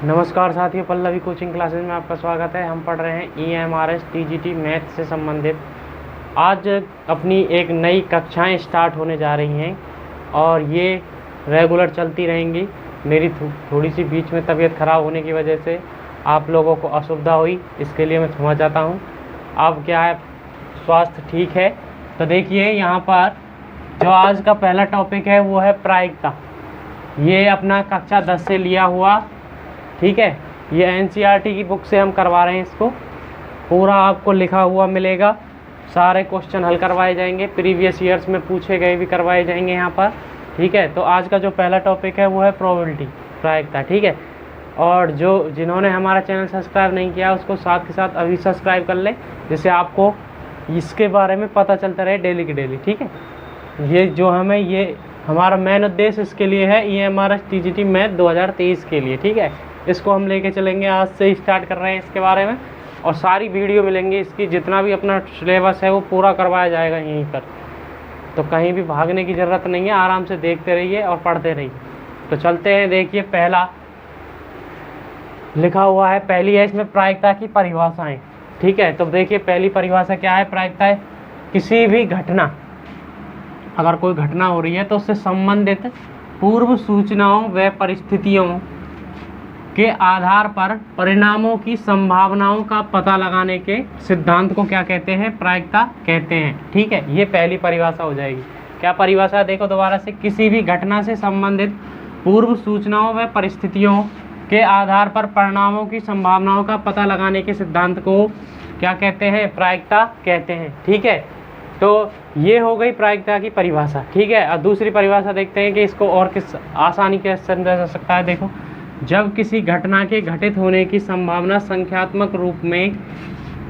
नमस्कार साथियों, Pallavi coaching classes में आपका स्वागत है। हम पढ़ रहे हैं EMRS TGT मैथ से संबंधित। आज अपनी एक नई कक्षाएं स्टार्ट होने जा रही हैं और ये रेगुलर चलती रहेंगी। मेरी थोड़ी सी बीच में तबीयत ख़राब होने की वजह से आप लोगों को असुविधा हुई, इसके लिए मैं क्षमा चाहता हूँ। अब क्या है, स्वास्थ्य ठीक है। तो देखिए यहाँ पर जो आज का पहला टॉपिक है वो है प्रायिकता। ये अपना कक्षा 10 से लिया हुआ, ठीक है। ये NCERT की बुक से हम करवा रहे हैं। इसको पूरा आपको लिखा हुआ मिलेगा, सारे क्वेश्चन हल करवाए जाएंगे, प्रीवियस ईयर्स में पूछे गए भी करवाए जाएंगे यहाँ पर, ठीक है। तो आज का जो पहला टॉपिक है वो है प्रोबेबिलिटी, प्रायिकता, ठीक है। और जिन्होंने हमारा चैनल सब्सक्राइब नहीं किया उसको साथ के साथ अभी सब्सक्राइब कर लें, जिससे आपको इसके बारे में पता चलता रहे डेली की डेली, ठीक है। ये हमारा मेन उद्देश्य इसके लिए है, EMRS TGT मैथ 2023 के लिए, ठीक है। इसको हम लेके चलेंगे, आज से स्टार्ट कर रहे हैं इसके बारे में, और सारी वीडियो मिलेंगी इसकी। जितना भी अपना सिलेबस है वो पूरा करवाया जाएगा यहीं पर, तो कहीं भी भागने की ज़रूरत नहीं है। आराम से देखते रहिए और पढ़ते रहिए। तो चलते हैं। देखिए पहला लिखा हुआ है, पहली है इसमें प्रायिकता की परिभाषाएं, ठीक है। तो देखिए पहली परिभाषा क्या है, प्रायिकता है किसी भी घटना, अगर कोई घटना हो रही है तो उससे संबंधित पूर्व सूचनाओं व परिस्थितियों के आधार पर परिणामों की संभावनाओं का पता लगाने के सिद्धांत को क्या कहते हैं, प्रायिकता कहते हैं, ठीक है। ये पहली परिभाषा हो जाएगी। क्या परिभाषा, देखो दोबारा से, किसी भी घटना से संबंधित पूर्व सूचनाओं व परिस्थितियों के आधार पर परिणामों की संभावनाओं का पता लगाने के सिद्धांत को क्या कहते हैं, प्रायिकता कहते हैं, ठीक है। तो ये हो गई प्रायिकता की परिभाषा, ठीक है। और दूसरी परिभाषा देखते हैं कि इसको और किस आसानी के समझा जा सकता है। देखो, जब किसी घटना के घटित होने की संभावना संख्यात्मक रूप में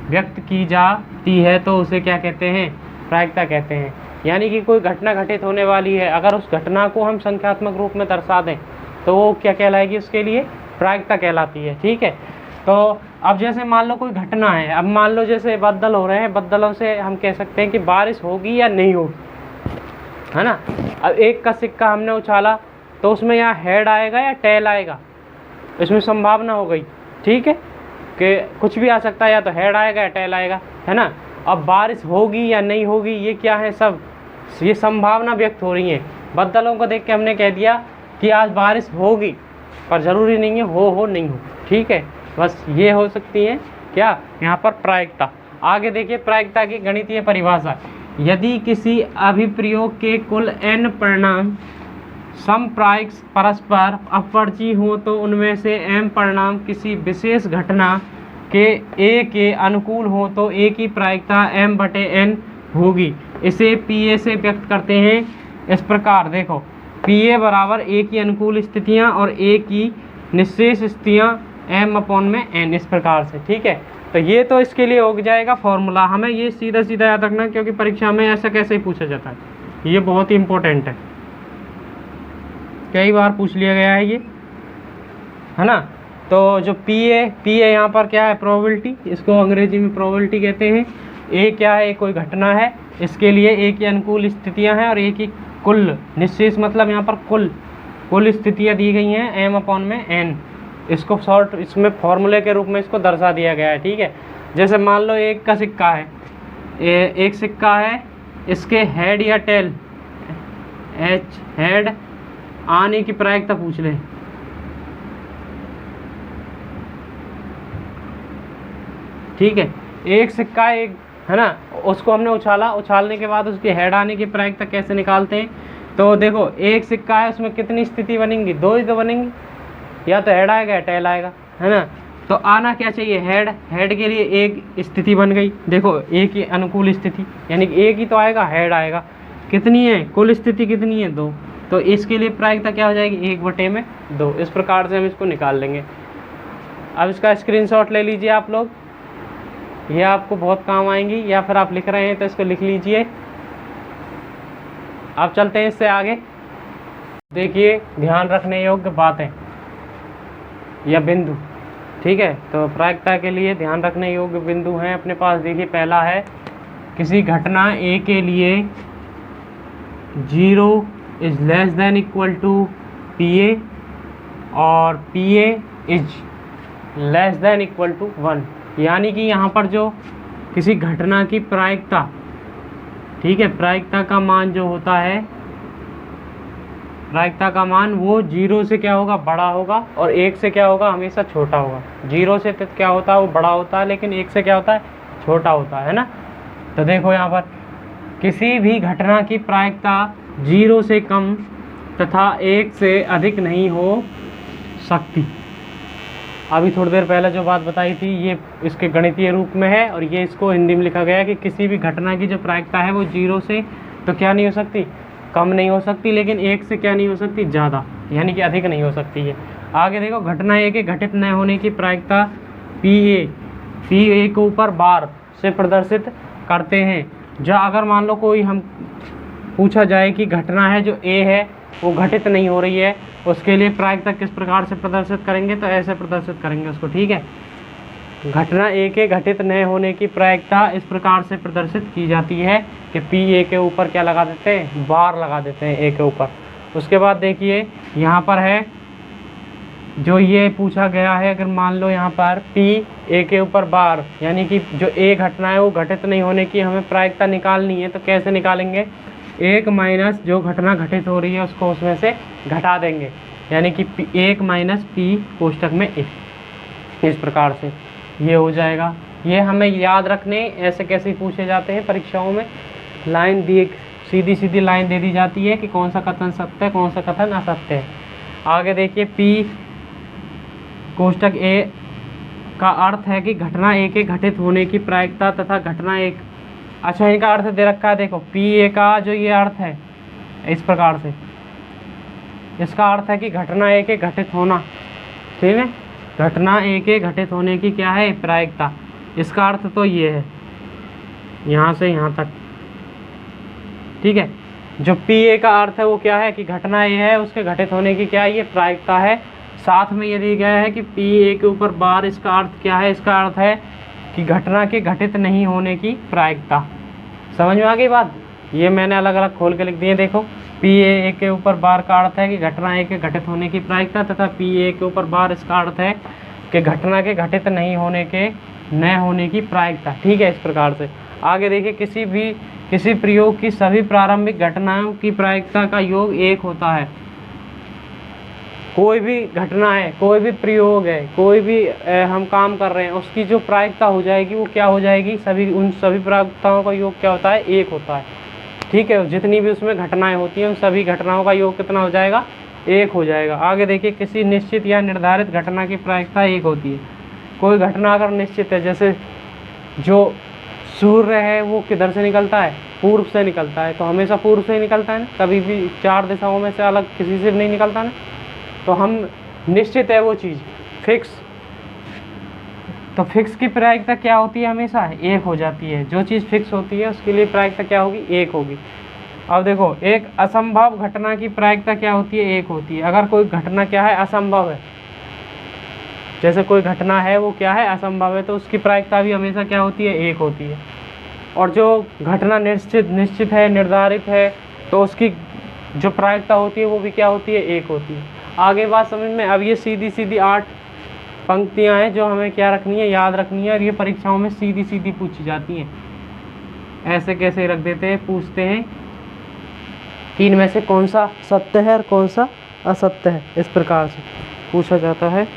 व्यक्त की जाती है तो उसे क्या कहते हैं, प्रायिकता कहते हैं। यानी कि कोई घटना घटित होने वाली है, अगर उस घटना को हम संख्यात्मक रूप में दर्शा दें तो वो क्या कहलाएगी, उसके लिए प्रायिकता कहलाती है, ठीक है। तो अब जैसे मान लो कोई घटना है, अब मान लो जैसे बादल हो रहे हैं, बादलों से हम कह सकते हैं कि बारिश होगी या नहीं होगी, है ना। अब एक का सिक्का हमने उछाला तो उसमें यहाँ हेड आएगा या टेल आएगा, इसमें संभावना हो गई, ठीक है, कि कुछ भी आ सकता है, या तो हेड आएगा या टेल आएगा, है ना। अब बारिश होगी या नहीं होगी, ये क्या है, सब ये संभावना व्यक्त हो रही है। बादलों को देख के हमने कह दिया कि आज बारिश होगी, पर ज़रूरी नहीं है हो नहीं हो, ठीक है। बस ये हो सकती है क्या, यहाँ पर प्रायिकता। आगे देखिए प्रायिकता की गणितीय परिभाषा। यदि किसी अभिप्रयोग के कुल n परिणाम समप्रायिक परस्पर अपवर्ती हो तो उनमें से m परिणाम किसी विशेष घटना के a के अनुकूल हो तो a की प्रायिकता m/n होगी। इसे PA से व्यक्त करते हैं इस प्रकार। देखो, PA बराबर a की अनुकूल स्थितियाँ और a की निश्चेष स्थितियाँ m/n, इस प्रकार से, ठीक है। तो ये तो इसके लिए हो जाएगा फॉर्मूला। हमें ये सीधा सीधा याद रखना, क्योंकि परीक्षा में ऐसा कैसे ही पूछा जाता है, ये बहुत ही इम्पोर्टेंट है, कई बार पूछ लिया गया है ये, है ना। तो जो PA यहाँ पर क्या है, प्रोबेबिलिटी, इसको अंग्रेजी में प्रोबेबिलिटी कहते हैं। A क्या है, कोई घटना है, इसके लिए A की अनुकूल स्थितियाँ हैं और A की कुल निश्चेष, मतलब यहाँ पर कुल स्थितियाँ दी गई हैं m/n। इसको शॉर्ट इसमें फॉर्मूले के रूप में इसको दर्शा दिया गया है, ठीक है। जैसे मान लो एक का सिक्का है, एक सिक्का है, इसके हेड या टेल, हेड आने की प्रायिकता पूछ ले, ठीक है। एक सिक्का एक, है ना, उसको हमने उछाला, उछालने के बाद उसके हेड आने की प्रायिकता कैसे निकालते हैं। तो देखो, एक सिक्का है, उसमें कितनी स्थिति बनेंगी, दो ही तो बनेंगी, या तो हेड आएगा या टेल आएगा, है ना। तो आना क्या चाहिए, हेड के लिए एक स्थिति बन गई। देखो, एक की अनुकूल स्थिति, यानी कि एक ही तो आएगा, हेड आएगा, कितनी है, कुल स्थिति कितनी है, 2। तो इसके लिए प्रायिकता क्या हो जाएगी, 1/2। इस प्रकार से हम इसको निकाल लेंगे। अब इसका स्क्रीनशॉट ले लीजिए आप लोग, ये आपको बहुत काम आएंगी, या फिर आप लिख रहे हैं तो इसको लिख लीजिए। अब चलते हैं इससे आगे। देखिए ध्यान रखने योग्य बातें या बिंदु, ठीक है। तो प्रायिकता के लिए ध्यान रखने योग्य बिंदु हैं अपने पास। देखिए पहला है, किसी घटना A के लिए 0 ≤ PA और PA is less than equal to 1, यानी कि यहाँ पर जो किसी घटना की प्रायिकता, ठीक है, प्रायिकता का मान जो होता है, प्रायिकता का मान वो 0 से क्या होगा, बड़ा होगा, और 1 से क्या होगा, हमेशा छोटा होगा। 0 से तो क्या होता है, वो बड़ा होता है, लेकिन 1 से क्या होता है, छोटा होता है ना। तो देखो यहाँ पर किसी भी घटना की प्रायिकता 0 से कम तथा 1 से अधिक नहीं हो सकती। अभी थोड़ी देर पहले जो बात बताई थी ये इसके गणितीय रूप में है, और ये इसको हिंदी में लिखा गया है कि किसी भी घटना की जो प्रायिकता है वो 0 से तो क्या नहीं हो सकती, कम नहीं हो सकती, लेकिन 1 से क्या नहीं हो सकती, ज़्यादा, यानी कि अधिक नहीं हो सकती है। आगे देखो, घटना ए के घटित न होने की प्रायिकता पी ए को ऊपर बार से प्रदर्शित करते हैं। जो अगर मान लो कोई हम पूछा जाए कि घटना है जो ए है वो घटित नहीं हो रही है, उसके लिए प्रायिकता किस प्रकार से प्रदर्शित करेंगे, तो ऐसे प्रदर्शित करेंगे उसको, ठीक है। घटना ए के घटित न होने की प्रायिकता इस प्रकार से प्रदर्शित की जाती है कि पी ए के ऊपर क्या लगा देते हैं, बार लगा देते हैं ए के ऊपर। उसके बाद देखिए यहाँ पर है जो ये पूछा गया है, अगर मान लो यहाँ पर पी ए के ऊपर बार, यानी कि जो ए घटना है वो घटित नहीं होने की हमें प्रायिकता निकालनी है, तो कैसे निकालेंगे, 1 माइनस जो घटना घटित हो रही है उसको उसमें से घटा देंगे, यानी कि 1 माइनस पी कोष्टक में ए, इस प्रकार से ये हो जाएगा। ये हमें याद रखने ऐसे कैसे पूछे जाते हैं परीक्षाओं में, लाइन दी, सीधी सीधी लाइन दे दी जाती है कि कौन सा कथन सत्य है, कौन सा कथन असत्य है। आगे देखिए, पी कोष्टक ए का अर्थ है कि घटना ए के घटित होने की प्रायिकता तथा घटना एक, अच्छा इनका अर्थ दे रखा है, देखो पी ए का जो ये अर्थ है इस प्रकार से, इसका अर्थ है कि घटना ए के घटित होना, ठीक है, घटना ए के घटित होने की क्या है, प्रायिकता। इसका अर्थ तो ये है यहाँ से यहाँ तक, ठीक है। जो पी ए का अर्थ है वो क्या है कि घटना ए है उसके घटित होने की क्या है, ये प्रायिकता है। साथ में ये दिया गया है कि पी ए के ऊपर बार, इसका अर्थ क्या है, इसका अर्थ है कि घटना के घटित नहीं होने की प्रायिकता। समझ में आ गई बात, ये मैंने अलग अलग खोल के लिख दिए। देखो, पी ए के ऊपर बार का अर्थ है कि घटना ए के घटित होने की प्रायिकता, तथा पी ए के ऊपर बार इसका अर्थ है कि घटना के घटित नहीं होने के न होने की प्रायिकता, ठीक है, इस प्रकार से। आगे देखिए, किसी प्रयोग की सभी प्रारंभिक घटनाओं की प्रायिकता का योग 1 होता है। कोई भी घटना है, कोई भी प्रयोग है, कोई भी हम काम कर रहे हैं, उसकी जो प्रायिकता हो जाएगी वो क्या हो जाएगी, उन सभी प्रायिकताओं का योग क्या होता है, 1 होता है, ठीक है। जितनी भी उसमें घटनाएं होती हैं उन सभी घटनाओं का योग कितना हो जाएगा, 1 हो जाएगा। आगे देखिए, किसी निश्चित या निर्धारित घटना की प्रायिकता 1 होती है। कोई घटना अगर निश्चित है, जैसे जो सूर्य है वो किधर से निकलता है, पूर्व से निकलता है, तो हमेशा पूर्व से ही निकलता है ना, कभी भी 4 दिशाओं में से अलग किसी से नहीं निकलता ना, तो हम निश्चित है वो चीज़ फिक्स, तो फिक्स की प्रायिकता क्या होती है, हमेशा 1 हो जाती है। जो चीज़ फिक्स होती है उसके लिए प्रायिकता क्या होगी, 1 होगी। अब देखो, एक असंभव घटना की प्रायिकता क्या होती है, 1 होती है। अगर कोई घटना क्या है, असंभव है, जैसे कोई घटना है वो क्या है, असंभव है, तो उसकी प्रायिकता भी हमेशा क्या होती है, 1 होती है। और जो घटना निश्चित है, निर्धारित है, तो उसकी जो प्रायिकता होती है वो भी क्या होती है, 1 होती है। आगे बात समझ में। अब ये सीधी सीधी 8 पंक्तियां हैं जो हमें क्या रखनी है, याद रखनी है, और ये परीक्षाओं में सीधी सीधी पूछी जाती हैं। ऐसे कैसे रख देते हैं, पूछते हैं कि इनमें से कौन सा सत्य है और कौन सा असत्य है, इस प्रकार से पूछा जाता है।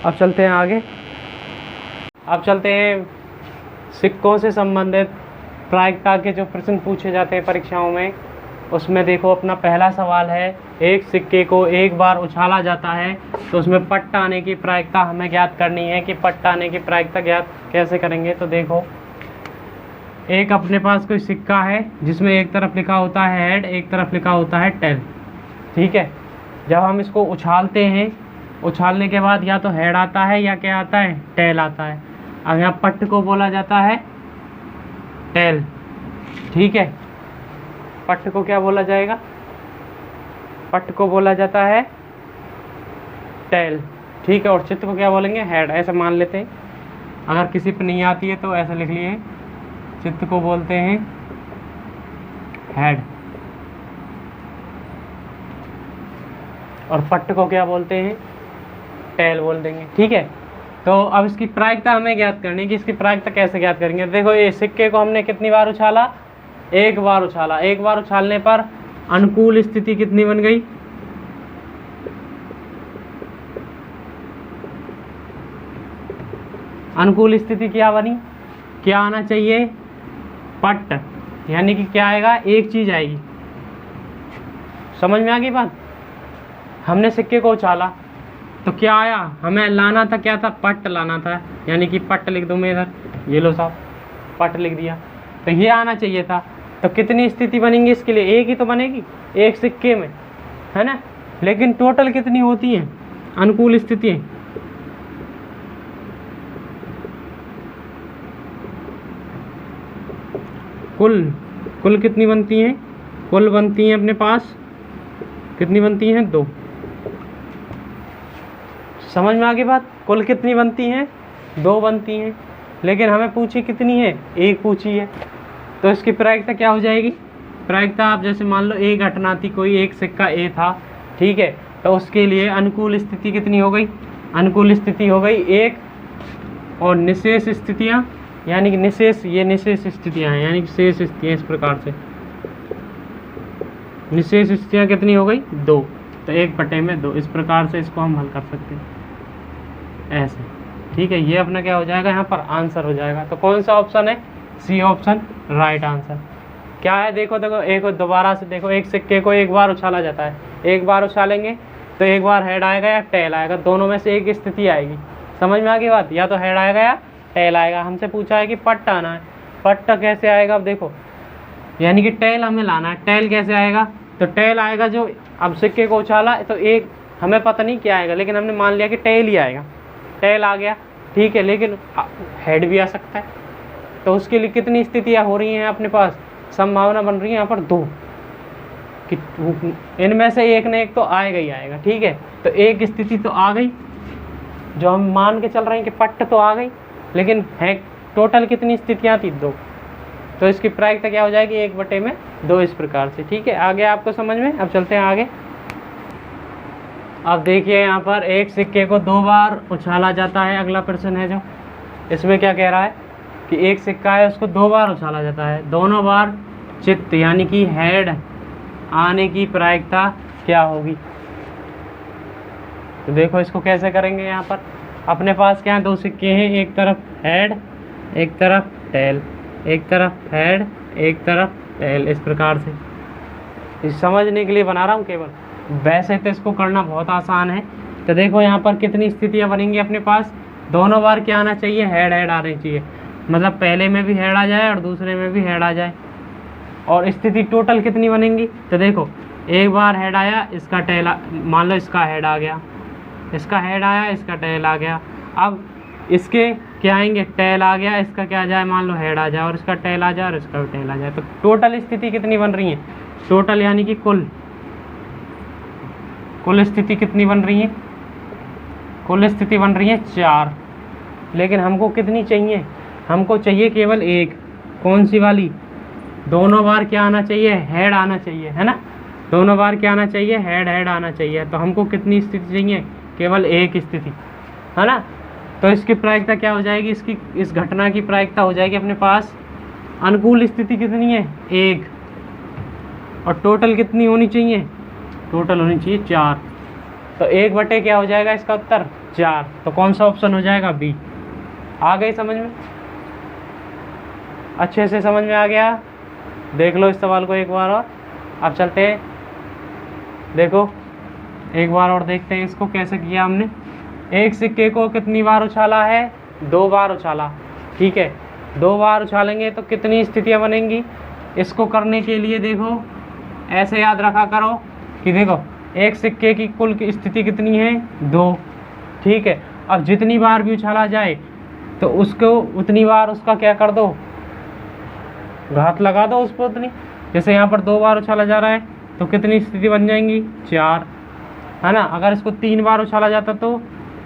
अब चलते हैं आगे। अब चलते हैं सिक्कों से संबंधित प्रायिकता के जो प्रश्न पूछे जाते हैं परीक्षाओं में, उसमें देखो अपना पहला सवाल है, एक सिक्के को एक बार उछाला जाता है तो उसमें पट्टा आने की प्रायिकता हमें ज्ञात करनी है कि पट्टा आने की प्रायिकता ज्ञात कैसे करेंगे। तो देखो, एक अपने पास कोई सिक्का है जिसमें एक तरफ लिखा होता है हेड, एक तरफ लिखा होता है टेल, ठीक है। जब हम इसको उछालते हैं, उछालने के बाद या तो हेड आता है या क्या आता है, टेल आता है। अब यहाँ पट्ट को बोला जाता है टेल, ठीक है। पट्ट को क्या बोला जाएगा, पट्ट को बोला जाता है टेल, ठीक है। और चित्त को क्या बोलेंगे, हेड, ऐसे मान लेते हैं। अगर किसी पर नहीं आती है तो ऐसे लिख लिए, चित्त को बोलते हैं हेड और पट्ट को क्या बोलते हैं, टेल बोल देंगे। ठीक है, तो अब इसकी प्रायिकता हमें ज्ञात करनी है कि इसकी प्रायिकता कैसे ज्ञात करेंगे। देखो ये सिक्के को हमने कितनी बार उछाला, एक बार उछाला। एक बार उछालने पर अनुकूल स्थिति कितनी बन गई, अनुकूल स्थिति क्या बनी, क्या आना चाहिए, पट्ट, यानी कि क्या आएगा, एक चीज आएगी। समझ में आ गई बात। हमने सिक्के को उछाला तो क्या आया, हमें लाना था, क्या था, पट्ट लाना था, यानी कि पट्ट लिख दूं मैं इधर, ये लो साहब पट्ट लिख दिया, तो ये आना चाहिए था। तो कितनी स्थिति बनेंगी इसके लिए, एक ही तो बनेगी एक सिक्के में, है ना। लेकिन टोटल कितनी होती हैं अनुकूल स्थितियाँ, कुल कितनी बनती हैं, कुल बनती हैं अपने पास कितनी बनती हैं, 2। समझ में आ गई बात, कुल कितनी बनती हैं, 2 बनती हैं। लेकिन हमें पूछी कितनी है, 1 पूछी है। तो इसकी प्रायिकता क्या हो जाएगी, प्रायिकता आप जैसे मान लो एक घटना थी, कोई एक सिक्का ए था, ठीक है, तो उसके लिए अनुकूल स्थिति कितनी हो गई, अनुकूल स्थिति हो गई 1, और निशेष स्थितियाँ, यानी कि निशेष, ये निशेष स्थितियाँ हैं, यानी कि शेष स्थितियाँ, इस प्रकार से निशेष स्थितियाँ कितनी हो गई, 2। तो 1/2, इस प्रकार से इसको हम हल कर सकते हैं ऐसे। ठीक है, ये अपना क्या हो जाएगा, यहाँ पर आंसर हो जाएगा। तो कौन सा ऑप्शन है, सी ऑप्शन राइट आंसर। क्या है, देखो देखो, एक दोबारा से देखो, एक सिक्के को एक बार उछाला जाता है, एक बार उछालेंगे तो एक बार हेड आएगा या टेल आएगा, दोनों में से एक स्थिति आएगी। समझ में आ गई बात, या तो हेड आएगा या टेल आएगा। हमसे पूछा है कि पट्ट आना है, पट्ट कैसे आएगा, अब देखो, यानी कि टेल हमें लाना है। टेल कैसे आएगा, तो टेल आएगा जो, अब सिक्के को उछाला तो एक, हमें पता नहीं क्या आएगा, लेकिन हमने मान लिया कि टेल ही आएगा, टेल आ गया, ठीक है। लेकिन हेड भी आ सकता है, तो उसके लिए कितनी स्थितियाँ हो रही हैं अपने पास, संभावना बन रही है यहाँ पर 2 कि इनमें से एक न एक तो आएगा ही आएगा। ठीक है, तो एक स्थिति तो आ गई, जो हम मान के चल रहे हैं कि पट्ट तो आ गई, लेकिन है टोटल कितनी स्थितियाँ थी, 2। तो इसकी प्रायिकता क्या हो जाएगी, 1/2, इस प्रकार से। ठीक है, आगे आपको समझ में। अब चलते हैं आगे। अब देखिए यहाँ पर एक सिक्के को 2 बार उछाला जाता है। अगला प्रश्न है जो, इसमें क्या कह रहा है कि एक सिक्का है, उसको 2 बार उछाला जाता है, दोनों बार चित्त यानी कि हेड आने की प्रायिकता क्या होगी। तो देखो इसको कैसे करेंगे। यहाँ पर अपने पास क्या 2 सिक्के हैं, एक तरफ हेड एक तरफ टेल, एक तरफ हेड एक तरफ टेल, इस प्रकार से। इस समझने के लिए बना रहा हूँ केवल, वैसे तो इसको करना बहुत आसान है। तो देखो यहाँ पर कितनी स्थितियाँ बनेंगी अपने पास, दोनों बार क्या आना चाहिए, हेड आनी चाहिए, मतलब पहले में भी हेड आ जाए और दूसरे में भी हेड आ जाए। और स्थिति टोटल कितनी बनेंगी, तो देखो एक बार हेड आया, इसका टेल, मान लो इसका हेड आ गया, इसका हेड आया, इसका टेल आ गया। अब इसके क्या आएंगे, टेल आ गया, इसका क्या आ जाए, मान लो हेड आ जाए, और इसका टेल आ जाए और इसका भी टेल आ जाए। तो टोटल स्थिति कितनी बन रही है, टोटल यानी कि कुल स्थिति कितनी बन रही है, कुल स्थिति बन रही है 4। लेकिन हमको कितनी चाहिए, हमको चाहिए केवल एक, कौन सी वाली, दोनों बार क्या आना चाहिए, हेड आना चाहिए, है ना। दोनों बार क्या आना चाहिए, हेड आना चाहिए। तो हमको कितनी स्थिति चाहिए, केवल एक स्थिति, है ना। तो इसकी प्रायिकता क्या हो जाएगी, इसकी, इस घटना की प्रायिकता हो जाएगी अपने पास, अनुकूल स्थिति कितनी है, 1, और टोटल कितनी होनी चाहिए, टोटल होनी चाहिए 4। तो 1/, क्या हो जाएगा इसका उत्तर, 4। तो कौन सा ऑप्शन हो जाएगा, बी। आ गई समझ में, अच्छे से समझ में आ गया। देख लो इस सवाल को एक बार और। अब चलते हैं, देखो एक बार और देखते हैं इसको कैसे किया हमने। एक सिक्के को कितनी बार उछाला है, 2 बार उछाला, ठीक है। 2 बार उछालेंगे तो कितनी स्थितियाँ बनेंगी। इसको करने के लिए देखो ऐसे याद रखा करो कि देखो एक सिक्के की कुल की स्थिति कितनी है, 2, ठीक है। अब जितनी बार भी उछाला जाए तो उसको उतनी बार उसका क्या कर दो, घात लगा दो उस पर उतनी। जैसे यहाँ पर 2 बार उछाला जा रहा है तो कितनी स्थिति बन जाएंगी, 4, है ना। अगर इसको 3 बार उछाला जाता तो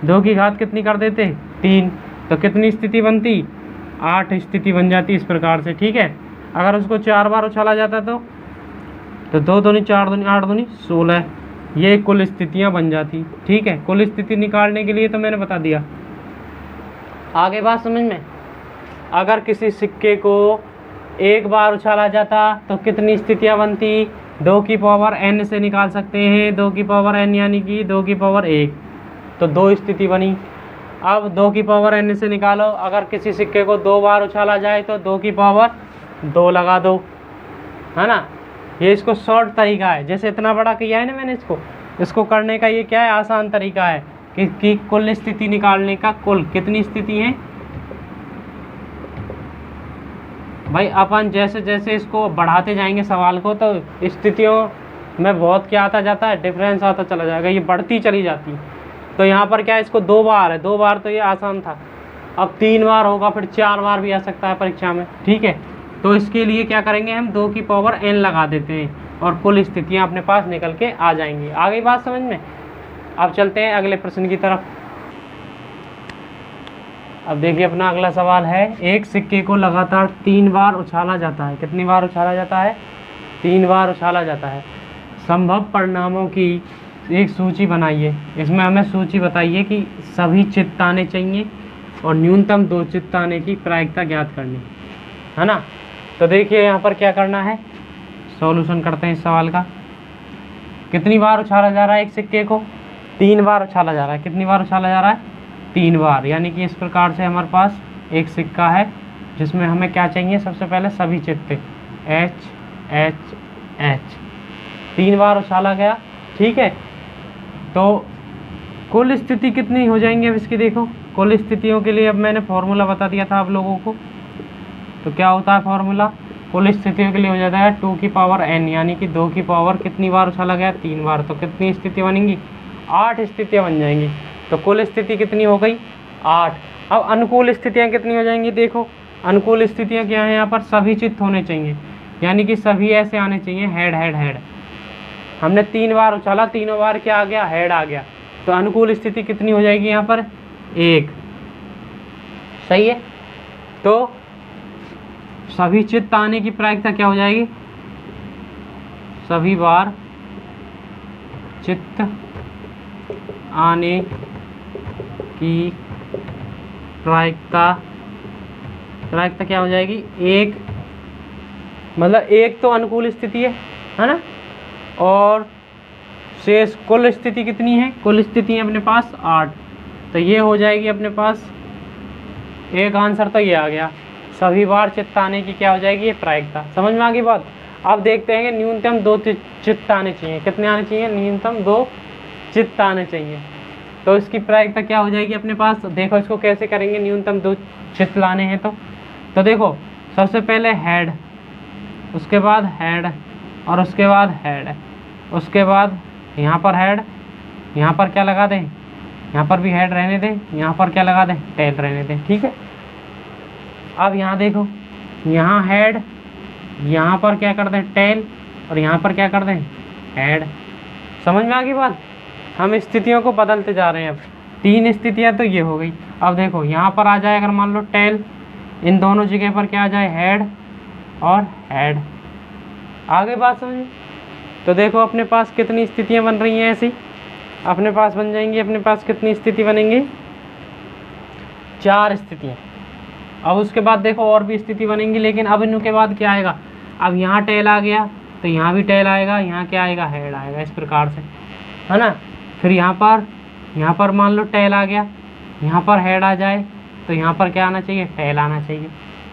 2 की घात कितनी कर देते, 3, तो कितनी स्थिति बनती, 8 स्थिति बन जाती इस प्रकार से, ठीक है। अगर उसको 4 बार उछाला जाता तो 2 दूनी 4 दूनी 8 दूनी 16, ये कुल स्थितियां बन जाती। ठीक है, कुल स्थिति निकालने के लिए तो मैंने बता दिया। आगे बात समझ में, अगर किसी सिक्के को एक बार उछाला जाता तो कितनी स्थितियां बनती, 2 की पावर n से निकाल सकते हैं, 2 की पावर n यानी कि 2 की पावर 1, तो 2 स्थिति बनी। अब 2 की पावर n से निकालो, अगर किसी सिक्के को 2 बार उछाला जाए तो 2 की पावर 2 लगा दो, है ना। ये इसको शॉर्ट तरीका है, जैसे इतना बड़ा किया है ना मैंने, इसको करने का ये क्या है, आसान तरीका है कि कुल स्थिति निकालने का। कुल कितनी स्थिति है भाई, अपन जैसे जैसे इसको बढ़ाते जाएंगे सवाल को तो स्थितियों में बहुत क्या आता जाता है, डिफरेंस आता चला जाएगा, ये बढ़ती चली जाती। तो यहाँ पर क्या है, इसको 2 बार है, 2 बार तो ये आसान था, अब 3 बार होगा, फिर 4 बार भी आ सकता है परीक्षा में। ठीक है, तो इसके लिए क्या करेंगे हम, 2 की पावर n लगा देते हैं और कुल स्थितियाँ अपने पास निकल के आ जाएंगी। आ गई बात समझ में। अब चलते हैं अगले प्रश्न की तरफ। अब देखिए अपना अगला सवाल है, एक सिक्के को लगातार 3 बार उछाला जाता है। कितनी बार उछाला जाता है, 3 बार उछाला जाता है। संभव परिणामों की एक सूची बनाइए। इसमें हमें सूची बताइए कि सभी चित्त आने चाहिए और न्यूनतम 2 चित्त आने की प्रायिकता ज्ञात करनी है ना। तो देखिए यहाँ पर क्या करना है, सॉल्यूशन करते हैं इस सवाल का। कितनी बार उछाला जा रहा है एक सिक्के को, 3 बार उछाला जा रहा है। कितनी बार उछाला जा रहा है, 3 बार, यानी कि इस प्रकार से हमारे पास एक सिक्का है जिसमें हमें क्या चाहिए, सबसे पहले सभी चित्ते H H H 3 बार उछाला गया। ठीक है, तो कुल स्थिति कितनी हो जाएंगी, अब इसकी देखो कुल स्थितियों के लिए। अब मैंने फॉर्मूला बता दिया था आप लोगों को, तो क्या होता है फॉर्मूला, कुल स्थितियों के लिए हो जाता है 2 की पावर n, यानी कि 2 की पावर कितनी बार उछाला गया, 3 बार, तो कितनी स्थिति बनेंगी, 8 स्थितियाँ बन जाएंगी। तो कुल स्थिति कितनी हो गई, 8। अब अनुकूल स्थितियाँ कितनी हो जाएंगी, देखो अनुकूल स्थितियाँ क्या है, यहाँ पर सभी चित्त होने चाहिए, यानी कि सभी ऐसे आने चाहिए, हेड हेड हेड। हमने 3 बार उछाला, तीनों बार क्या आ गया, हेड आ गया, तो अनुकूल स्थिति कितनी हो जाएगी यहाँ पर, 1। सही है, तो सभी चित्त आने की प्रायिकता क्या हो जाएगी, सभी बार चित्त आने की प्रायिकता क्या हो जाएगी, 1, मतलब 1 तो अनुकूल स्थिति है ना, और शेष कुल स्थिति कितनी है, कुल स्थिति है अपने पास 8, तो ये हो जाएगी अपने पास एक आंसर, तो ये आ गया, सभी बार चित्त आने की क्या हो जाएगी, ये प्रायिकता। समझ में आ गई बात। अब देखते हैं कि न्यूनतम 2 चित्त आने चाहिए, कितने आने चाहिए, न्यूनतम 2 चित्त आने चाहिए, तो इसकी प्रायिकता क्या हो जाएगी अपने पास। देखो इसको कैसे करेंगे, न्यूनतम 2 चित्त लाने हैं तो देखो सबसे पहले हेड, उसके बाद हेड, और उसके बाद हेड, उसके बाद यहाँ पर हेड, यहाँ पर क्या लगा दें, यहाँ पर भी हेड रहने दें, यहाँ पर क्या लगा दें, टेल रहने दें। ठीक है, अब यहाँ देखो, यहाँ हेड, यहाँ पर क्या कर दें, टेल, और यहाँ पर क्या कर दें, हेड। समझ में आ गई बात। हम स्थितियों को बदलते जा रहे हैं। अब 3 स्थितियाँ तो ये हो गई। अब देखो यहाँ पर आ जाए, अगर मान लो टेल, इन दोनों जगह पर क्या आ जाए, हेड और हेड। आगे बात समझिए, तो देखो अपने पास कितनी स्थितियाँ बन रही हैं, ऐसी अपने पास बन जाएंगी, अपने पास कितनी स्थिति बनेंगी, 4 स्थितियाँ। अब उसके बाद देखो और भी स्थिति बनेंगी, लेकिन अब इनके बाद क्या आएगा, अब यहाँ टेल आ गया तो यहाँ भी टेल आएगा, यहाँ क्या आएगा, हेड आएगा, इस प्रकार से, है ना। फिर यहाँ पर मान लो टेल आ गया, यहाँ पर हेड आ जाए तो यहाँ पर क्या आना चाहिए, टेल आना चाहिए,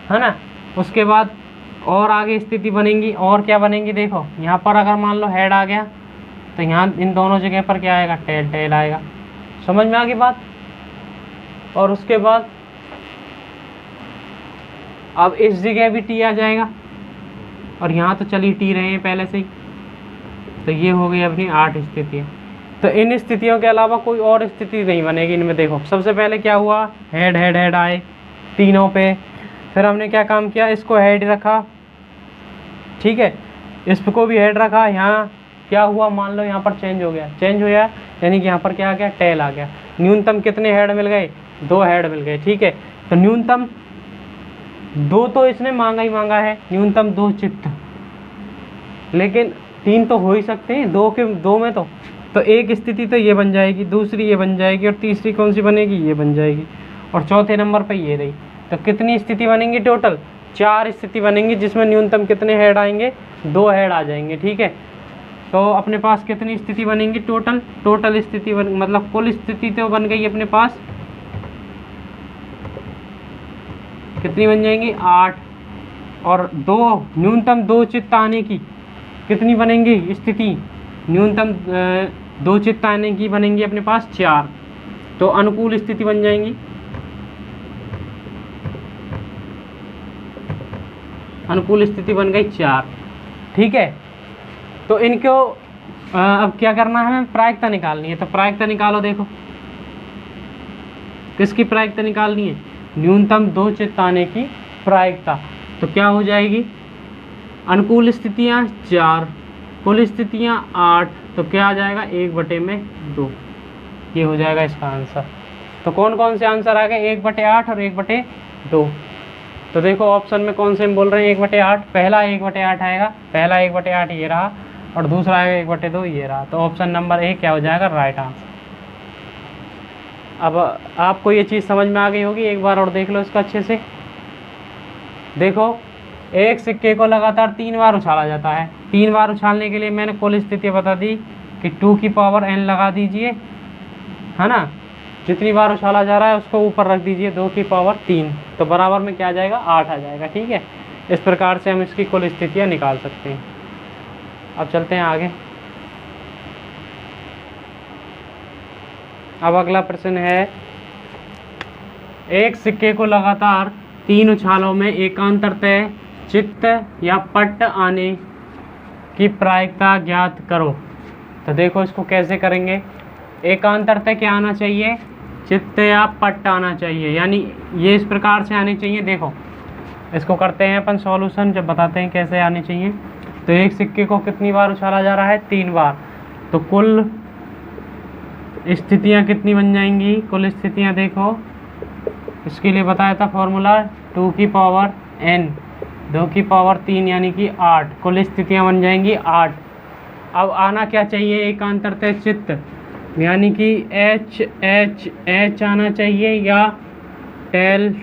है ना। उसके बाद और आगे स्थिति बनेंगी, और क्या बनेंगी, देखो यहाँ पर अगर मान लो हेड आ गया तो यहाँ इन दोनों जगह पर क्या आएगा, टेल टेल आएगा। समझ में आ गई बात। और उसके बाद अब इस जगह भी टी आ जाएगा, और यहाँ तो चलिए टी रहे हैं पहले से ही, तो ये हो गई अपनी 8 स्थितियाँ। तो इन स्थितियों के अलावा कोई और स्थिति नहीं बनेगी इनमें। देखो सबसे पहले क्या हुआ, हेड हेड हेड आए तीनों पे, फिर हमने क्या काम किया, इसको हेड रखा, ठीक है, इसको भी हेड रखा। यहाँ क्या हुआ, मान लो यहाँ पर चेंज हो गया, यानी कि यहाँ पर क्या आ गया, टेल आ गया। न्यूनतम कितने हेड मिल गए, 2 हेड मिल गए। ठीक है, तो न्यूनतम 2 तो इसने मांगा ही मांगा है, न्यूनतम 2 चित्त, लेकिन 3 तो हो ही सकते हैं, 2 में तो तो एक स्थिति तो ये बन जाएगी, दूसरी ये बन जाएगी, और तीसरी कौन सी बनेगी, ये बन जाएगी, और चौथे नंबर पे ये रही। तो कितनी स्थिति बनेंगी टोटल, 4 स्थिति बनेंगी, जिसमें न्यूनतम कितने हेड आएंगे, 2 हेड आ जाएंगे। ठीक है, तो अपने पास कितनी स्थिति बनेंगी टोटल स्थिति मतलब कुल स्थिति तो बन गई अपने पास, कितनी बन जाएंगी, 8, और 2 न्यूनतम 2 चित्त आने की कितनी बनेंगी स्थिति, न्यूनतम 2 चित्त आने की बनेंगी अपने पास 4, तो अनुकूल स्थिति बन जाएंगी। अनुकूल स्थिति बन गई 4। ठीक है, तो इनको अब क्या करना है, हमें प्रायिकता निकालनी है। तो प्रायिकता निकालो, देखो किसकी प्रायिकता निकालनी है, न्यूनतम 2 चित्त आने की प्रायिकता। तो क्या हो जाएगी, अनुकूल स्थितियाँ 4, कुल स्थितियाँ 8, तो क्या आ जाएगा 1/2। ये हो जाएगा इसका आंसर। तो कौन कौन से आंसर आ गए, 1/8 और 1/2। तो देखो ऑप्शन में कौन से हम बोल रहे हैं, 1/8, पहला 1/8 आएगा, पहला 1/8 ये रहा, और दूसरा आएगा 1/2 ये रहा। तो ऑप्शन नंबर ए क्या हो जाएगा, राइट आंसर। अब आपको ये चीज़ समझ में आ गई होगी, एक बार और देख लो इसको अच्छे से। देखो एक सिक्के को लगातार 3 बार उछाला जाता है, 3 बार उछालने के लिए मैंने कुल स्थिति बता दी कि 2 की पावर n लगा दीजिए, है ना, जितनी बार उछाला जा रहा है उसको ऊपर रख दीजिए 2 की पावर 3, तो बराबर में क्या आ जाएगा, 8 आ जाएगा। ठीक है, इस प्रकार से हम इसकी कुल स्थितियाँ निकाल सकते हैं। अब चलते हैं आगे। अब अगला प्रश्न है, एक सिक्के को लगातार 3 उछालों में एकांतरतः चित्त या पट्ट आने की प्रायिकता ज्ञात करो। तो देखो इसको कैसे करेंगे, एकांतरतः क्या आना चाहिए, चित्त या पट्ट आना चाहिए, यानी ये इस प्रकार से आने चाहिए। देखो इसको करते हैं अपन सॉल्यूशन, जब बताते हैं कैसे आने चाहिए। तो एक सिक्के को कितनी बार उछाला जा रहा है, 3 बार, तो कुल स्थितियाँ कितनी बन जाएंगी, कुल स्थितियाँ देखो इसके लिए बताया था फॉर्मूला, 2 की पावर n, 2 की पावर 3 यानी कि 8, कुल स्थितियाँ बन जाएंगी 8। अब आना क्या चाहिए, एकांतरतः चित्त, यानी कि H आना चाहिए या टेल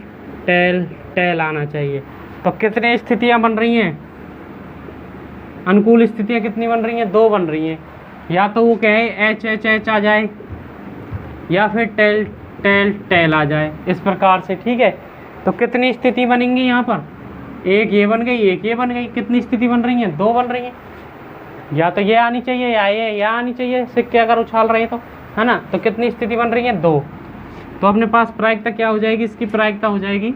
टेल टेल आना चाहिए। तो कितने स्थितियाँ बन रही हैं, अनुकूल स्थितियाँ कितनी बन रही हैं, 2 बन रही हैं। या तो वो कहे H आ जाए, या फिर टेल टेल टेल आ जाए, इस प्रकार से। ठीक है, तो कितनी स्थिति बनेंगी यहाँ पर, एक ये बन गई, एक ये बन गई, कितनी स्थिति बन रही है, 2 बन रही हैं। या तो ये आनी चाहिए या ये आनी चाहिए, सिक्के अगर उछाल रहे हैं तो, है ना। तो कितनी स्थिति बन रही है, 2। तो अपने पास प्रायिकता क्या हो जाएगी, इसकी प्रायिकता हो जाएगी,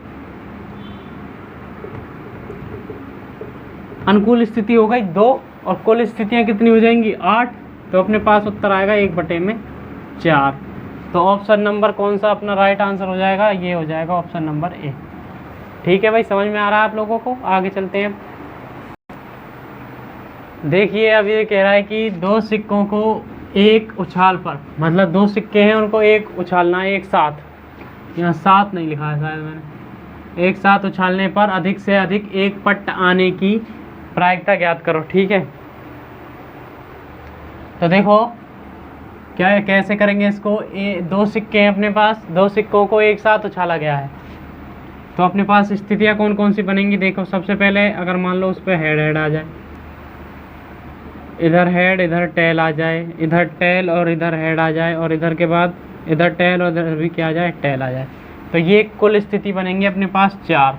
अनुकूल स्थिति हो गई 2, और कुल स्थितियाँ कितनी हो जाएंगी, 8। तो अपने पास उत्तर आएगा 1/4। तो ऑप्शन नंबर कौन सा अपना राइट आंसर हो जाएगा, ये हो जाएगा ऑप्शन नंबर ए। ठीक है भाई, समझ में आ रहा है आप लोगों को। आगे चलते हैं। देखिए अब ये कह रहा है कि 2 सिक्कों को एक उछाल पर, मतलब 2 सिक्के हैं उनको एक उछालना है एक साथ, यहाँ 7 नहीं लिखा है शायद मैंने, एक साथ उछालने पर अधिक से अधिक एक पट्ट आने की प्रायिकता ज्ञात करो। ठीक है, तो देखो क्या है, कैसे करेंगे इसको। 2 सिक्के हैं अपने पास, 2 सिक्कों को एक साथ उछाला गया है, तो अपने पास स्थितियाँ कौन कौन सी बनेंगी। देखो सबसे पहले अगर मान लो उस पर हेड आ जाए, इधर हेड इधर टेल आ जाए, इधर टेल और इधर हेड आ जाए, और इधर के बाद इधर टेल और इधर भी क्या आ जाए, टेल आ जाए, तो ये कुल स्थिति बनेंगी अपने पास 4।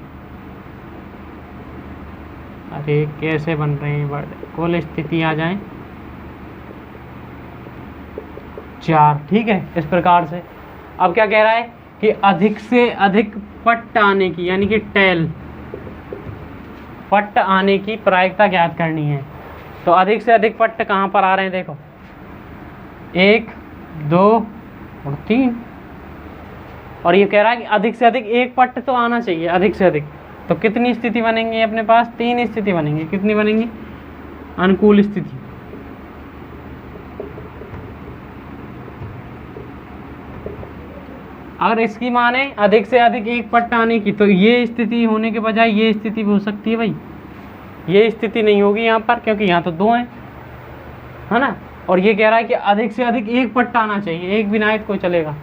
अरे कैसे बन रहे हैं वर्ड, कुल स्थिति आ जाए 4। ठीक है, इस प्रकार से। अब क्या कह रहा है कि अधिक से अधिक पट्ट आने की, यानी कि टेल पट्ट आने की प्रायिकता ज्ञात करनी है। तो अधिक से अधिक पट्ट कहाँ पर आ रहे हैं, देखो 1 2 और 3, और ये कह रहा है कि अधिक से अधिक एक पट्ट तो आना चाहिए, अधिक से अधिक। तो कितनी स्थिति बनेंगी अपने पास, 3 स्थिति बनेंगी। कितनी बनेंगी, अनुकूल स्थिति। अगर इसकी माने अधिक से अधिक एक पट्ट आने की, तो ये स्थिति होने के बजाय ये स्थिति भी हो सकती है भाई। ये स्थिति नहीं होगी यहाँ पर, क्योंकि यहाँ तो 2 हैं, है ना, और ये कह रहा है कि अधिक से अधिक एक पट्ट आना चाहिए, एक भी ना आए तो कोई चलेगा,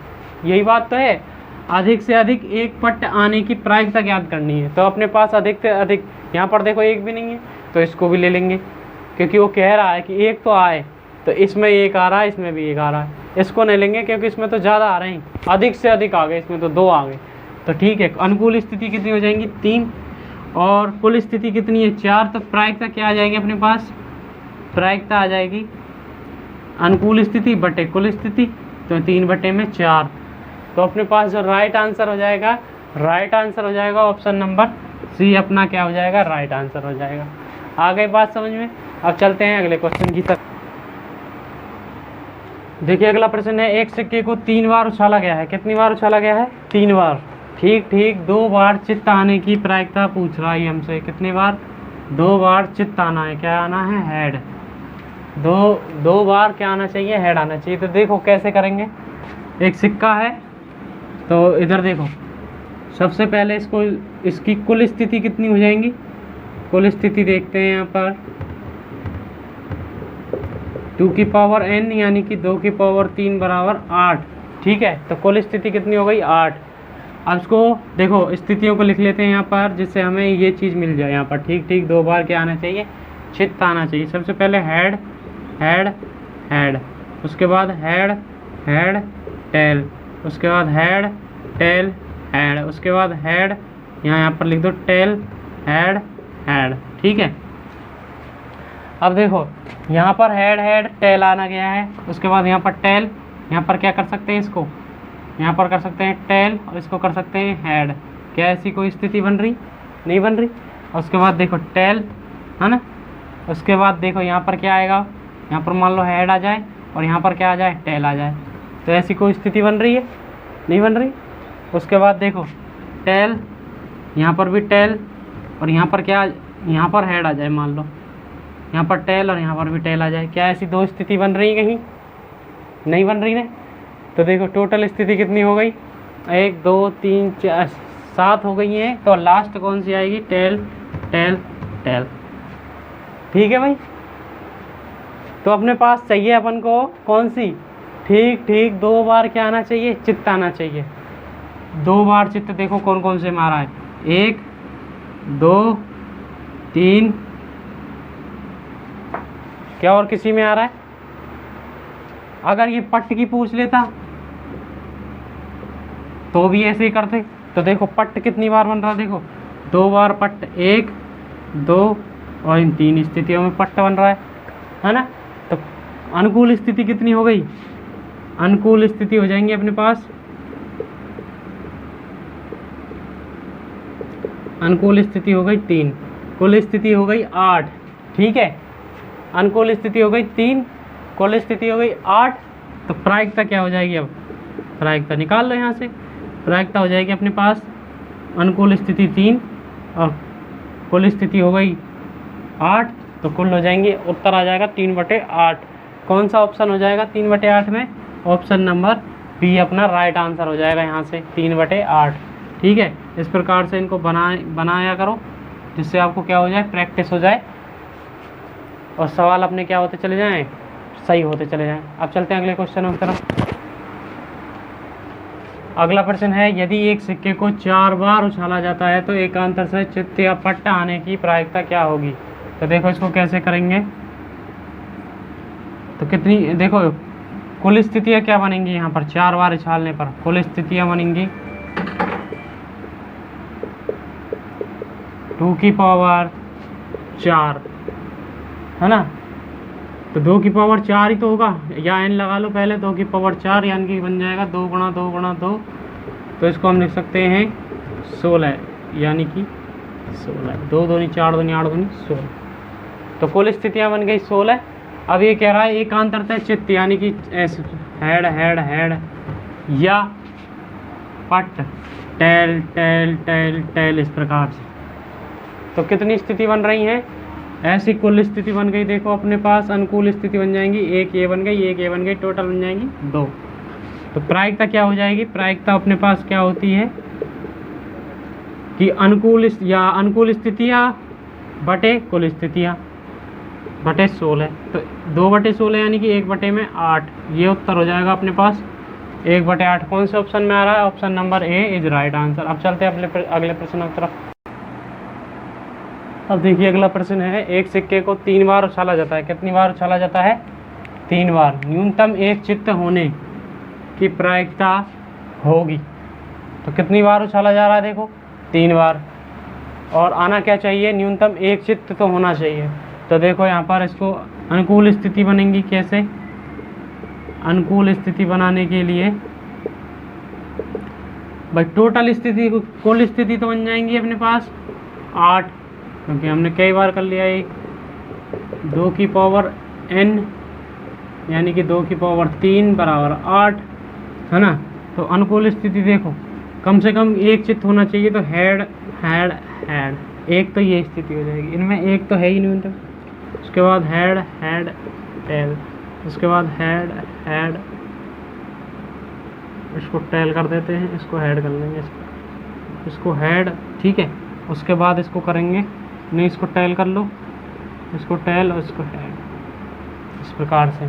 यही बात तो है। अधिक से अधिक एक पट्ट आने की प्रायिकता ज्ञात करनी है। तो अपने पास अधिक से अधिक, यहाँ पर देखो एक भी नहीं है तो इसको भी ले लेंगे, क्योंकि वो कह रहा है कि एक तो आए, तो इसमें एक आ रहा है, इसमें भी एक आ रहा है, इसको नहीं लेंगे क्योंकि इसमें तो ज़्यादा आ रहे हैं, अधिक से अधिक आ गए, इसमें तो 2 आ गए। तो ठीक है, अनुकूल स्थिति कितनी हो जाएंगी 3, और कुल स्थिति कितनी है 4। तो प्रायिकता क्या आ जाएगी अपने पास, प्रायिकता आ जाएगी अनुकूल स्थिति बटे कुल स्थिति, तो 3/4। तो अपने पास जो राइट आंसर हो जाएगा, राइट आंसर हो जाएगा ऑप्शन नंबर सी अपना क्या हो जाएगा, राइट आंसर हो जाएगा। आ गई बात समझ में। अब चलते हैं अगले क्वेश्चन की तरफ। देखिए अगला प्रश्न है, एक सिक्के को 3 बार उछाला गया है। कितनी बार उछाला गया है, 3 बार। ठीक 2 बार चित्त आने की प्रायिकता पूछ रहा है हमसे। कितनी बार, 2 बार चित्त आना है, क्या आना है, हेड। दो बार क्या आना चाहिए, हेड आना चाहिए। तो देखो कैसे करेंगे, एक सिक्का है तो इधर देखो, सबसे पहले इसकी कुल स्थिति कितनी हो जाएंगी, कुल स्थिति देखते हैं यहाँ पर 2 की पावर n यानी कि 2 की पावर 3 बराबर 8। ठीक है, तो कुल स्थिति कितनी हो गई 8। अब इसको देखो स्थितियों को लिख लेते हैं यहाँ पर, जिससे हमें ये चीज़ मिल जाए यहाँ पर। ठीक 2 बार क्या आना चाहिए, चित्त आना चाहिए। सबसे पहले हेड हेड हेड, उसके बाद हेड हेड टेल, उसके बाद हेड टेल हेड, उसके बाद हेड, यहाँ पर लिख दो टेल हेड हेड। ठीक है, अब देखो यहाँ पर हेड हेड टेल आना गया है, उसके बाद यहाँ पर टेल, यहाँ पर क्या कर सकते हैं, इसको यहाँ पर कर सकते हैं टेल और इसको कर सकते हैं हेड। क्या ऐसी कोई स्थिति बन रही, नहीं बन रही। और उसके बाद देखो टेल है ना, उसके बाद देखो यहाँ पर क्या आएगा, यहाँ पर मान लो हेड आ जाए और यहाँ पर क्या आ जाए, टेल आ जाए। तो ऐसी कोई स्थिति बन रही है, नहीं बन रही। उसके बाद देखो टेल, यहाँ पर भी टेल और यहाँ पर क्या, यहाँ पर हेड आ जाए, मान लो यहाँ पर टेल और यहाँ पर भी टेल आ जाए। क्या ऐसी 2 स्थिति बन रही है, कहीं नहीं बन रही ना। तो देखो टोटल स्थिति कितनी हो गई, 1 2 3 4 7 हो गई हैं। तो लास्ट कौन सी आएगी, टेल टेल टेल। ठीक है भाई, तो अपने पास चाहिए अपन को कौन सी, ठीक 2 बार क्या आना चाहिए, चित्त आना चाहिए। 2 बार चित्त देखो कौन कौन से मारा है, 1 2 3, क्या और किसी में आ रहा है। अगर ये पट्ट की पूछ लेता तो भी ऐसे ही करते। तो देखो पट्ट कितनी बार बन रहा है, देखो 2 बार पट्ट, 1 2 और इन 3 स्थितियों में पट्ट बन रहा है ना। तो अनुकूल स्थिति कितनी हो गई, अनुकूल स्थिति हो जाएंगी अपने पास, अनुकूल स्थिति हो गई 3, कुल स्थिति हो गई 8। ठीक है, अनुकूल स्थिति हो गई 3, कुल स्थिति हो गई 8। तो प्रायिकता क्या हो जाएगी, अब प्रायिकता निकाल लो यहाँ से। प्रायिकता हो जाएगी अपने पास अनुकूल स्थिति 3 और कुल स्थिति हो गई 8। तो कुल हो जाएंगे, उत्तर आ जाएगा 3/8। कौन सा ऑप्शन हो जाएगा 3/8 में, ऑप्शन नंबर बी अपना राइट आंसर हो जाएगा यहाँ से 3/8। ठीक है, इस प्रकार से इनको बनाया करो, जिससे आपको क्या हो जाए, प्रैक्टिस हो जाए और सवाल अपने क्या होते चले जाएं, सही होते चले जाएं। अब चलते हैं अगले क्वेश्चन की तरफ। अगला प्रश्न है, यदि एक सिक्के को 4 बार उछाला जाता है तो एकांतर से चित्त या पट्ट आने की प्रायिकता क्या होगी। तो देखो इसको कैसे करेंगे, तो कितनी, देखो कुल स्थितियाँ क्या बनेंगी यहाँ पर, 4 बार उछालने पर कुल स्थितियाँ बनेंगी 2 की पावर 4 है ना। तो 2 की पावर 4 ही तो होगा, या n लगा लो पहले, 2 की पावर 4 यानी कि बन जाएगा 2 गुणा 2 गुणा 2। तो इसको हम लिख सकते हैं 16, यानी कि 16, 2 दूनी 4 दूनी 8 दूनी 16। तो कुल स्थितियाँ बन गई 16। अब ये कह रहा है एकांतरतः चित्त, यानी कि हेड हेड हेड या पट्ट, टेल टेल टेल टेल, इस प्रकार से। तो कितनी स्थिति बन रही हैं, ऐसी कुल स्थिति बन गई। देखो अपने पास अनुकूल स्थिति बन जाएंगी, 1 ये बन गई, 1 ये बन गई, टोटल बन जाएंगी 2। तो प्रायिकता क्या हो जाएगी, प्रायिकता अपने पास क्या होती है कि अनुकूल स्थितियाँ बटे कुल स्थितियाँ। बटे 16, तो 2/16 यानी कि 1/8, ये उत्तर हो जाएगा अपने पास 1/8। कौन से ऑप्शन में आ रहा है? Option number A is right answer. अब चलते हैं अगले प्रश्न की तरफ। अब देखिए अगला प्रश्न है, एक सिक्के को 3 बार उछाला जाता है। कितनी बार उछाला जाता है? 3 बार। न्यूनतम एक चित्त होने की प्रायिकता होगी, तो कितनी बार उछाला जा रहा है? देखो 3 बार। और आना क्या चाहिए? न्यूनतम एक चित्त तो होना चाहिए। तो देखो यहाँ पर इसको अनुकूल स्थिति बनेगी। कैसे अनुकूल स्थिति बनाने के लिए भाई टोटल स्थिति, कुल स्थिति तो बन जाएंगी अपने पास 8, क्योंकि हमने कई बार कर लिया है। 2 की पावर n यानी कि 2 की पावर 3 बराबर 8, है ना। तो अनुकूल स्थिति देखो कम से कम एक चित्त होना चाहिए, तो हेड हेड हेड, एक तो ये स्थिति हो जाएगी। इनमें एक तो है ही न्यूनतम। उसके बाद हेड हेड टेल, उसके बाद हेड हेड, इसको टेल कर देते हैं, इसको हेड कर लेंगे, इसको हेड, ठीक है। उसके बाद इसको करेंगे, नहीं इसको टेल कर लो, इसको टेल और इसको हेड, इस प्रकार से,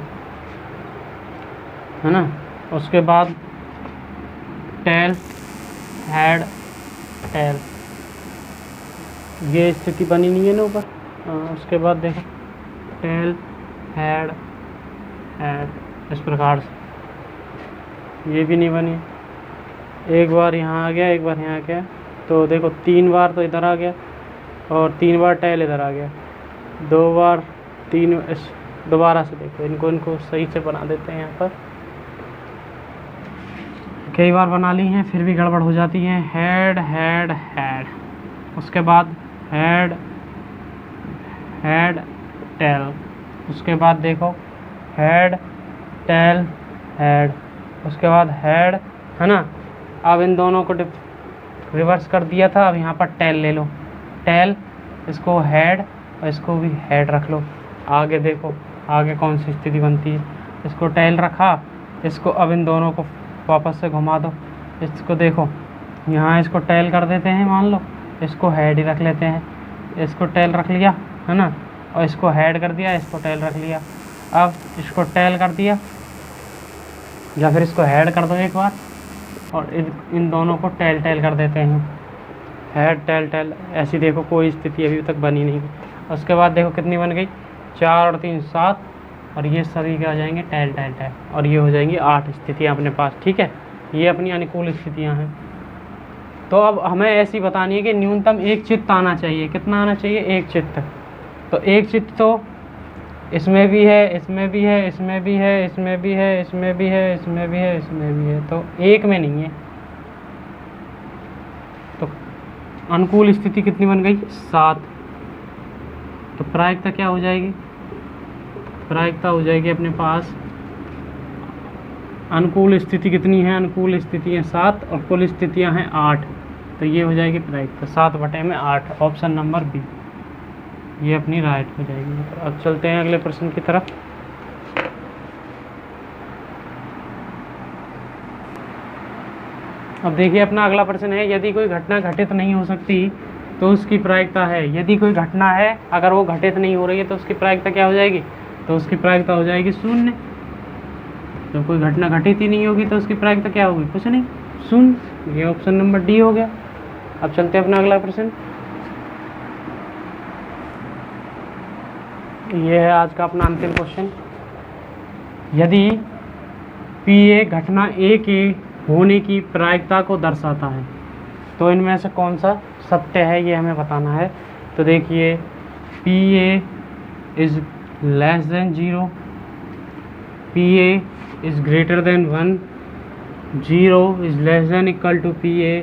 है ना। उसके बाद टेल हेड टेल, ये स्थिति बनी नहीं है ना ऊपर। उसके बाद देखो टेल हेड हेड, इस प्रकार से, ये भी नहीं बनी। एक बार यहाँ आ गया, एक बार यहाँ आ गया, तो देखो 3 बार तो इधर आ गया और 3 बार टेल इधर आ गया, 2 बार 3। दोबारा से देखो इनको सही से बना देते हैं। यहाँ पर कई बार बना ली हैं फिर भी गड़बड़ हो जाती है। हेड हेड हेड, उसके बाद हेड हेड टेल, उसके बाद देखो हेड टेल हेड, उसके बाद हेड, है ना। अब इन दोनों को रिवर्स कर दिया था, अब यहाँ पर टेल ले लो, टेल, इसको हेड और इसको भी हेड रख लो। आगे देखो आगे कौन सी स्थिति बनती है। इसको टेल रखा, इसको अब इन दोनों को वापस से घुमा दो। इसको देखो यहाँ इसको टेल कर देते हैं, मान लो इसको हेड ही रख लेते हैं। इसको टेल रख लिया, है ना, और इसको हेड कर दिया, इसको टेल रख लिया। अब इसको टेल कर दिया या फिर इसको हेड कर दो एक बार, और इन दोनों को टेल टेल कर देते हैं, हेड टेल टेल। ऐसी देखो कोई स्थिति अभी तक बनी नहीं। उसके बाद देखो कितनी बन गई, 4 और 3 7, और ये सभी क्या हो जाएंगे? टेल टेल टेल, और ये हो जाएंगी 8 स्थितियाँ अपने पास, ठीक है। ये अपनी अनुकूल स्थितियाँ हैं। तो अब हमें ऐसी बतानी है कि न्यूनतम एक चित्त आना चाहिए। कितना आना चाहिए? एक चित्त। तो एक चित्त तो इसमें भी है, इसमें भी है, इसमें भी है, इसमें भी है, इसमें भी है, इसमें भी है, इसमें भी है, तो एक में नहीं है। तो अनुकूल स्थिति कितनी बन गई? 7। तो प्रायिकता क्या हो जाएगी? प्रायिकता हो जाएगी अपने पास, अनुकूल स्थिति कितनी है? अनुकूल स्थितियाँ 7 और कुल स्थितियाँ हैं 8, तो ये हो जाएगी प्रायिकता 7/8, ऑप्शन नंबर बी, ये अपनी राइट हो जाएगी। तो अब चलते हैं अगले प्रश्न की तरफ। अब देखिए अपना अगला प्रश्न है, यदि कोई घटना घटित नहीं हो सकती तो उसकी प्रायिकता है। यदि कोई घटना है, अगर वो घटित नहीं हो रही है तो उसकी प्रायिकता क्या हो जाएगी? तो उसकी प्रायिकता हो जाएगी 0। जब कोई घटना घटित ही नहीं होगी तो उसकी प्रायिकता क्या होगी? कुछ नहीं, 0। ये ऑप्शन नंबर डी हो गया। अब चलते हैं अपना अगला प्रश्न। ये है आज का अपना अंतिम क्वेश्चन। यदि पी ए घटना ए के होने की प्रायिकता को दर्शाता है तो इनमें से कौन सा सत्य है, ये हमें बताना है। तो देखिए P A is less than 0, P A is greater than 1, 0 is less than equal to P A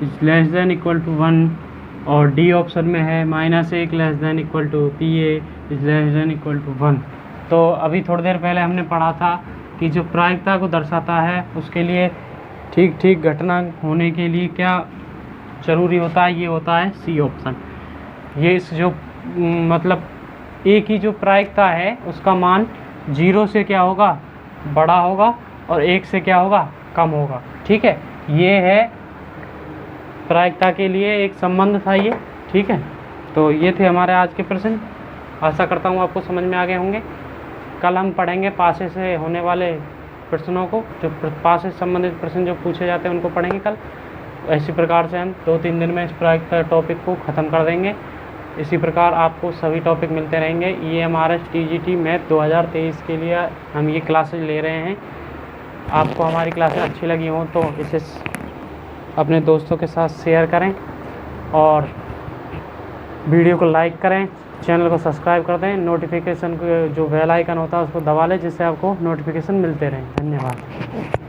is less than equal to 1, और डी ऑप्शन में है -1 less than equal to P A is less than equal to 1। तो अभी थोड़ी देर पहले हमने पढ़ा था कि जो प्रायिकता को दर्शाता है उसके लिए ठीक ठीक घटना होने के लिए क्या ज़रूरी होता है? ये होता है सी ऑप्शन। ये इस जो मतलब ए की जो प्रायिकता है उसका मान 0 से क्या होगा? बड़ा होगा, और 1 से क्या होगा? कम होगा, ठीक है। ये है प्रायिकता के लिए एक संबंध था ये, ठीक है। तो ये थे हमारे आज के प्रश्न। आशा करता हूँ आपको समझ में आ गए होंगे। कल हम पढ़ेंगे पासे से होने वाले प्रश्नों को, जो पासे से संबंधित प्रश्न जो पूछे जाते हैं उनको पढ़ेंगे कल। इसी प्रकार से हम 2-3 दिन में इस प्रायिकता टॉपिक को ख़त्म कर देंगे। इसी प्रकार आपको सभी टॉपिक मिलते रहेंगे। EMRS TGT मैथ 2023 के लिए हम ये क्लासेज ले रहे हैं। आपको हमारी क्लासें अच्छी लगी हों तो इसे अपने दोस्तों के साथ शेयर करें और वीडियो को लाइक करें, चैनल को सब्सक्राइब कर दें, नोटिफिकेशन को जो बेल आइकन होता है उसको दबा लें, जिससे आपको नोटिफिकेशन मिलते रहें। धन्यवाद।